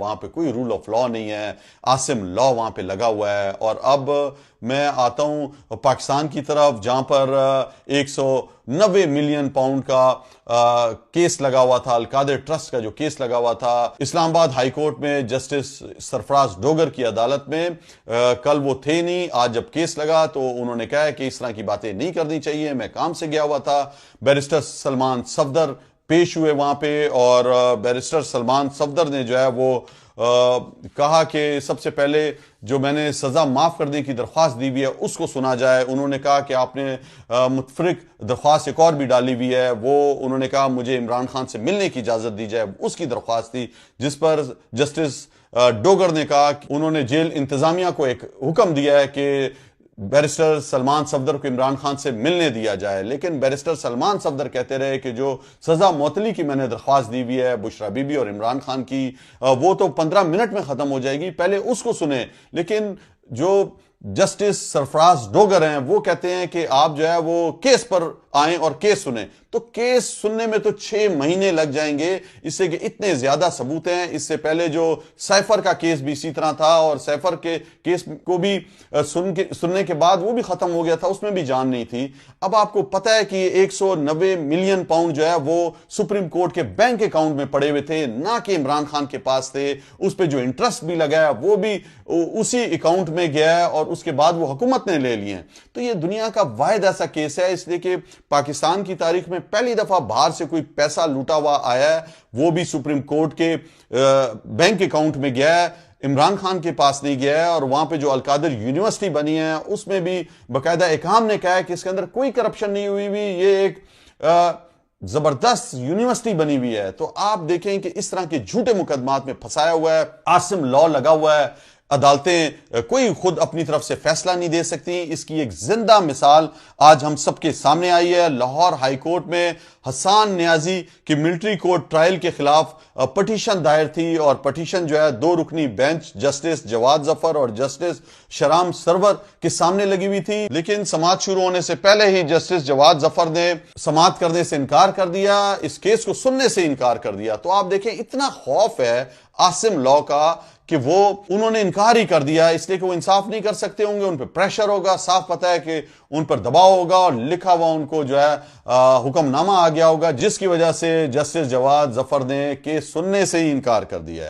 وہاں پہ کوئی رول آف لا نہیں ہے، عاصم لا وہاں پہ لگا ہوا ہے۔ اور اب میں آتا ہوں پاکستان کی طرف، جہاں پر 190 ملین پاؤنڈ کا کیس لگا ہوا تھا، القادر ٹرسٹ کا جو کیس لگا ہوا تھا اسلام آباد ہائی کورٹ میں جسٹس سرفراز ڈوگر کی عدالت میں۔ کل وہ تھے نہیں، آج جب کیس لگا تو انہوں نے کہا کہ اس طرح کی باتیں نہیں کرنی چاہیے، میں کام سے گیا ہوا تھا۔ بیرسٹر سلمان صفدر پیش ہوئے وہاں پہ، اور بیرسٹر سلمان صفدر نے جو ہے وہ کہا کہ سب سے پہلے جو میں نے سزا معاف کرنے کی درخواست دی ہوئی ہے اس کو سنا جائے۔ انہوں نے کہا کہ آپ نے متفرق درخواست ایک اور بھی ڈالی ہوئی ہے، وہ انہوں نے کہا مجھے عمران خان سے ملنے کی اجازت دی جائے، اس کی درخواست تھی، جس پر جسٹس ڈوگر نے کہا کہ انہوں نے جیل انتظامیہ کو ایک حکم دیا ہے کہ بیرسٹر سلمان صفدر کو عمران خان سے ملنے دیا جائے، لیکن بیرسٹر سلمان صفدر کہتے رہے کہ جو سزا معطلی کی میں نے درخواست دی ہوئی ہے بشرا بی بی اور عمران خان کی، وہ تو 15 منٹ میں ختم ہو جائے گی، پہلے اس کو سنیں۔ لیکن جو جسٹس سرفراز ڈوگر ہیں وہ کہتے ہیں کہ آپ جو ہے وہ کیس پر آئیں اور کیس سنیں، تو کیس سننے میں تو 6 مہینے لگ جائیں گے، اس سے کہ اتنے زیادہ ثبوت ہیں۔ اس سے پہلے جو سیفر کا کیس بھی اسی طرح تھا، اور سیفر کے کیس کو بھی سننے کے بعد وہ بھی ختم ہو گیا تھا، اس میں بھی جان نہیں تھی۔ اب آپ کو پتہ ہے کہ 190 ملین پاؤنڈ جو ہے وہ سپریم کورٹ کے بینک اکاؤنٹ میں پڑے ہوئے تھے، نہ کہ عمران خان کے پاس تھے۔ اس پہ جو انٹرسٹ بھی لگا ہے وہ بھی اسی اکاؤنٹ میں گیا ہے، اور اس کے بعد وہ حکومت نے لے لیے ہیں۔ تو یہ دنیا کا واحد ایسا کیس ہے، اس لیے کہ پاکستان کی تاریخ میں پہلی دفعہ باہر سے کوئی پیسہ لوٹا ہوا آیا ہے، وہ بھی سپریم کورٹ کے بینک اکاؤنٹ میں گیا ہے، عمران خان کے پاس نہیں گیا ہے۔ اور وہاں پہ جو القادر یونیورسٹی بنی ہے اس میں بھی باقاعدہ ایکام نے کہا ہے کہ اس کے اندر کوئی کرپشن نہیں ہوئی ہوئی، یہ ایک زبردست یونیورسٹی بنی ہوئی ہے۔ تو آپ دیکھیں کہ اس طرح کے جھوٹے مقدمات میں پھنسایا ہوا ہے، عاصم لا لگا ہوا ہے، عدالتیں کوئی خود اپنی طرف سے فیصلہ نہیں دے سکتی۔ اس کی ایک زندہ مثال آج ہم سب کے سامنے آئی ہے۔ لاہور ہائی کورٹ میں حسان نیازی کی ملٹری کورٹ ٹرائل کے خلاف پٹیشن دائر تھی، اور پٹیشن جو ہے 2 رکنی بینچ جسٹس جواد ظفر اور جسٹس شرام سرور کے سامنے لگی ہوئی تھی، لیکن سماعت شروع ہونے سے پہلے ہی جسٹس جواد ظفر نے سماعت کرنے سے انکار کر دیا، اس کیس کو سننے سے انکار کر دیا۔ تو آپ دیکھیں اتنا خوف ہے عاصم لا کا کہ وہ انہوں نے انکار ہی کر دیا، اس لیے کہ وہ انصاف نہیں کر سکتے ہوں گے، ان پہ پریشر ہوگا، صاف پتہ ہے کہ ان پر دباؤ ہوگا، اور لکھا ہوا ان کو جو ہے حکم نامہ آ گیا ہوگا، جس کی وجہ سے جسٹس جواد ظفر نے کیس سننے سے ہی انکار کر دیا ہے۔